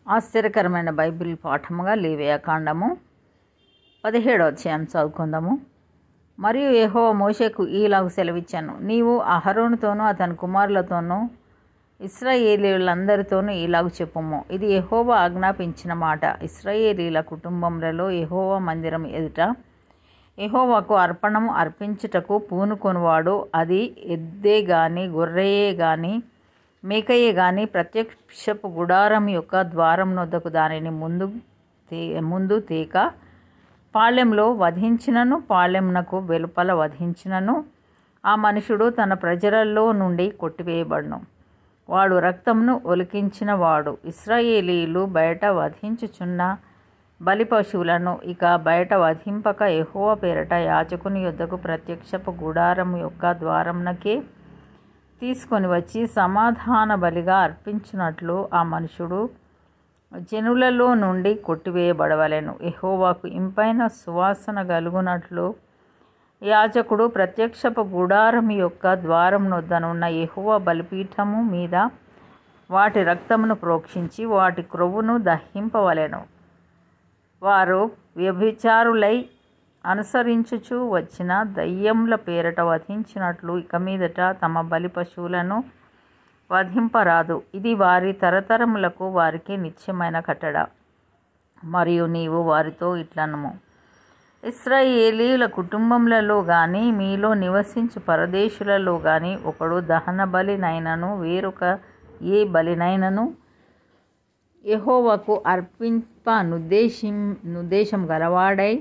ఆశ్చర్యకరమైన బైబిల్ పాఠముగా లేవియాకాండము 17వ అధ్యాయం చదువుకుందాము. మరియు యెహోవా మోషేకు ఈలాగు సెలవిచ్చాను, నీవు అహరోనుతోనూ అతని కుమారులతోనూ ఇశ్రాయేలీయులందరితోనూ ఈలాగు చెప్పుము. ఇది యెహోవా ఆజ్ఞాపించిన మాట. ఇశ్రాయేలీల కుటుంబములలో యెహోవా మందిరం ఎదుట యెహోవాకు అర్పణము అర్పించుటకు పూనుకొనివాడు, అది ఎద్దే గాని గొర్రెయే గాని మేకయే గాని ప్రత్యక్షపు గుడారం యొక్క ద్వారం నొద్దకు దానిని ముందు తేక పాళెంలో వధించినను పాళెంనకు వెలుపల వధించినను ఆ మనుషుడు తన ప్రజలలో నుండి కొట్టివేయబడును. వాడు రక్తమును ఒలికించిన వాడు. ఇశ్రాయేలీయులు బయట వధించుచున్న బలి పశువులను ఇక బయట వధింపక యెహోవా పేరట యాజకుని యొద్దకు ప్రత్యక్షపు గుడారం యొక్క ద్వారంనకే తీసుకొని వచ్చి సమాధాన బలిగా అర్పించినట్లు ఆ మనుషుడు జనులలో నుండి కొట్టివేయబడవలెను. యెహోవాకు ఇంపైన సువాసన కలుగునట్లు యాజకుడు ప్రత్యక్షపు గుడారం యొక్క ద్వారం నొద్దనున్న యెహోవా బలిపీఠము మీద వాటి రక్తమును ప్రోక్షించి వాటి క్రొవ్వును దహింపవలెను. వారు వ్యభిచారులై అనుసరించుచు వచ్చిన దయ్యముల పేరట వధించినట్లు ఇక మీదట తమ బలి పశువులను వధింపరాదు. ఇది వారి తరతరములకు వారికి నిత్యమైన కట్టడ. మరియు నీవు వారితో ఇట్లనుము, ఇశ్రాయేలీయుల కుటుంబములలో గాని మీలో నివసించు పరదేశులలో గాని ఒకడు దహన బలినైనను వేరొక ఏ బలినైనను యెహోవాకు నుద్దేశం గలవాడై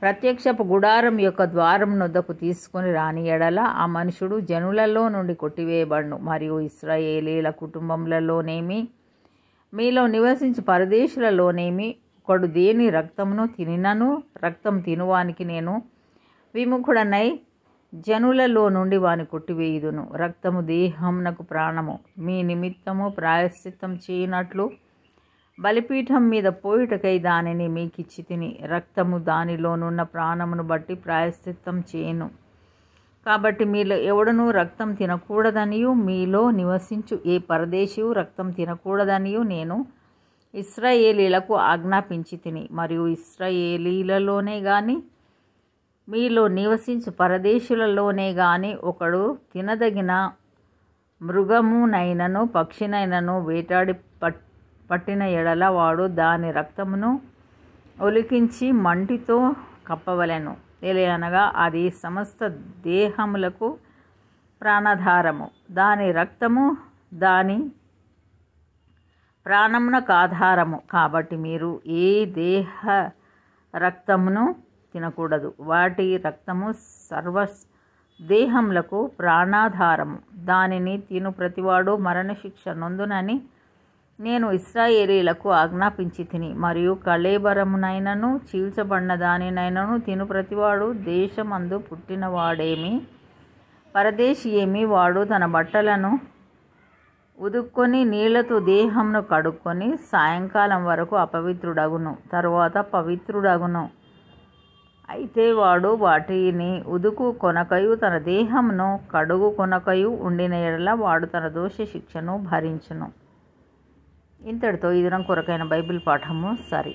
ప్రత్యక్షపు గుడారం యొక్క ద్వారం నొద్దకు తీసుకొని రాని ఎడల ఆ మనుషుడు జనులలో నుండి కొట్టివేయబడును. మరియు ఇశ్రాయేలీల కుటుంబములలోనేమి మీలో నివసించు పరదేశులలోనేమి ఒకడు దేని రక్తమును తినినను రక్తం తినువానికి నేను విముఖుడనై జనులలో నుండి వాని కొట్టివేయుదును. రక్తము దేహమునకు ప్రాణము. మీ నిమిత్తము ప్రాయశ్చిత్తం చేయనట్లు బలిపీఠం మీద పోయుటకై దానిని మీకిచ్చి తిని, రక్తము దానిలోనున్న ప్రాణమును బట్టి ప్రాయశ్చిత్తం చేయను. కాబట్టి మీలో ఎవడనూ రక్తం తినకూడదనియు మీలో నివసించు ఏ పరదేశియు రక్తం తినకూడదనియు నేను ఇశ్రాయేలీలకు ఆజ్ఞాపించి తిని. మరియు ఇశ్రాయేలీలలోనే గాని మీలో నివసించు పరదేశులలోనే గాని ఒకడు తినదగిన మృగమునైనను పక్షినైనను వేటాడి పట్టిన ఎడల వాడు దాని రక్తమును ఒలికించి మంటితో కప్పవలెను. ఎలయనగా అది సమస్త దేహములకు ప్రాణాధారము. దాని రక్తము దాని ప్రాణమునకు ఆధారము. కాబట్టి మీరు ఏ దేహ రక్తమును తినకూడదు. వాటి రక్తము సర్వ దేహములకు ప్రాణాధారము. దానిని తిను ప్రతివాడు మరణశిక్ష నొందునని నేను ఇశ్రాయేలీలకు ఆజ్ఞాపించి తిని. మరియు కళేబరమునైనను చీల్చబడిన దానినైనను తిను ప్రతివాడు దేశమందు పుట్టినవాడేమి పరదేశి ఏమి వాడు తన బట్టలను ఉదుక్కొని నీళ్లతో దేహమును కడుక్కొని సాయంకాలం వరకు అపవిత్రుడగును, తరువాత పవిత్రుడగును. అయితే వాడు వాటిని ఉదుకు కొనకయు తన దేహమును కడుగు కొనకయు ఉండిన ఎడల వాడు తన దోష శిక్షను భరించును. ఇంతటితో ఈ దినం కొరకైన బైబిల్ పాఠము సరి.